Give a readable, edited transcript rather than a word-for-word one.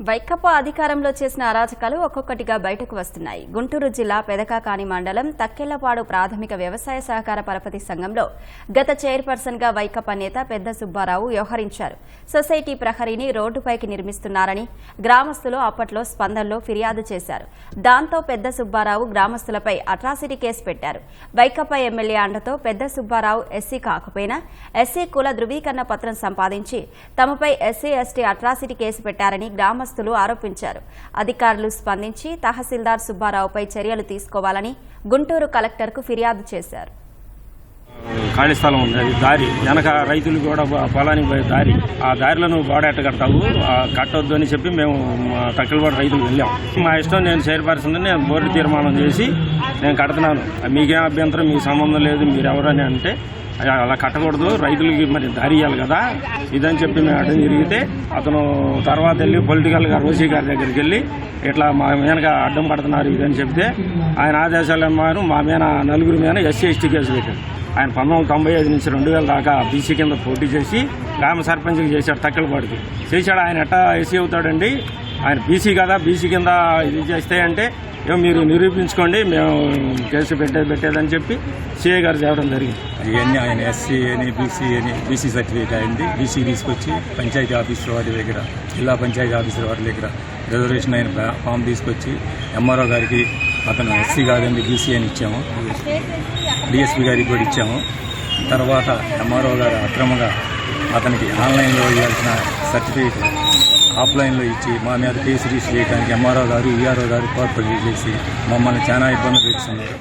వైకాపా అధికారంలో చేసిన అరాచకాలు ఒక్కొక్కటిగా బయటకు వస్తున్నాయి. గుంటూరు జిల్లా పెదకాకాని మండలం తక్కెళ్లపాడు ప్రాథమిక వ్యవసాయ సహకార పరపతి సంఘంలో గత చైర్పర్సన్ గా వైకాపా నేత పెద్ద సుబ్బారావు వ్యవహరించారు. సొసైటీ ప్రహరీని రోడ్డుపైకి నిర్మిస్తున్నారని గ్రామస్తులు అప్పట్లో స్పందనలో ఫిర్యాదు చేశారు. దాంతో పెద్ద సుబ్బారావు గ్రామస్తులపై అట్రాసిటీ కేసు పెట్టారు. వైకాపా ఎమ్మెల్యే అండతో పెద్ద సుబ్బారావు ఎస్సీ కాకపోయినా ఎస్సీ కుల ధృవీకరణ పత్రం సంపాదించి తమపై ఎస్సీ ఎస్టీ అట్రాసిటీ కేసు పెట్టారని గ్రామస్తులు ఆరోపించారు. అధికారులు స్పందించి తహసీల్దార్ సుబ్బారావుపై చర్యలు తీసుకోవాలని గుంటూరు కలెక్టర్కు ఫిర్యాదు చేశారు. ఖాళీ స్థలం ఉంది, అది దారి వెనక రైతులు కూడా పొలానికి పోయే దారి. ఆ దారిలో నువ్వు గోడ ఎట్ట కడతావు, కట్టొద్దు అని చెప్పి మేము తక్కెలపాడు రైతులు వెళ్ళాం. మా ఇష్టం, నేను చైర్పర్సన్ నేను బోర్డు తీర్మానం చేసి నేను కడుతున్నాను, మీకేం అభ్యంతరం, మీకు సంబంధం లేదు, మీరెవరని అంటే అలా కట్టకూడదు, రైతులకి మరి దారి ఇవ్వాలి కదా ఇదని చెప్పి మేము అడ్డం తిరిగితే అతను తర్వాత వెళ్ళి పొలిటికల్గా రోసీ గారి దగ్గరికి వెళ్ళి ఇట్లా మా మీదగా అడ్డం పడుతున్నారు ఇదని చెప్తే ఆయన ఆదేశాలు అమ్మారు. మా మీద నలుగురు మీద ఎస్సీ ఎస్టీ కేసు పెట్టారు. ఆయన 1995 నుంచి 2000 దాకా బీసీ కింద పోటీ చేసి గ్రామ సర్పంచ్కి చేశాడు. తక్కెలపాడుకి చేశాడు. ఆయన ఎట్టా ఎస్సీ అవుతాడండి, ఆయన బీసీ కదా, బీసీ కింద ఇది చేస్తే అంటే మీరు నిరూపించుకోండి, మేము కేసు పెట్టేదని చెప్పి సిఐ గారు చేయడం జరిగింది. ఇవన్నీ ఆయన ఎస్సీ అని బీసీ సర్టిఫికేట్ అయింది. బీసీ తీసుకొచ్చి పంచాయతీ ఆఫీసర్ వారి దగ్గర, జిల్లా పంచాయతీ ఆఫీసర్ వారి దగ్గర రిజర్వేషన్ అయిన ఫామ్ తీసుకొచ్చి ఎంఆర్ఓ గారికి అతను ఎస్సీ కాదండి బీసీ అని ఇచ్చాము. డిఎస్పీ గారికి కూడా ఇచ్చాము. తర్వాత ఎంఆర్ఓ గారు అక్రమంగా అతనికి ఆన్లైన్లో ఇవ్వాల్సిన సర్టిఫికేట్ ఆఫ్లైన్లో ఇచ్చి మా మీద కేసు రిజిస్టర్ చేయడానికి ఎంఆర్ఓ గారు ఈఆర్ఓ గారు కోఆపరేట్ చేసి మమ్మల్ని చాలా ఇబ్బంది పెడుతున్నారు.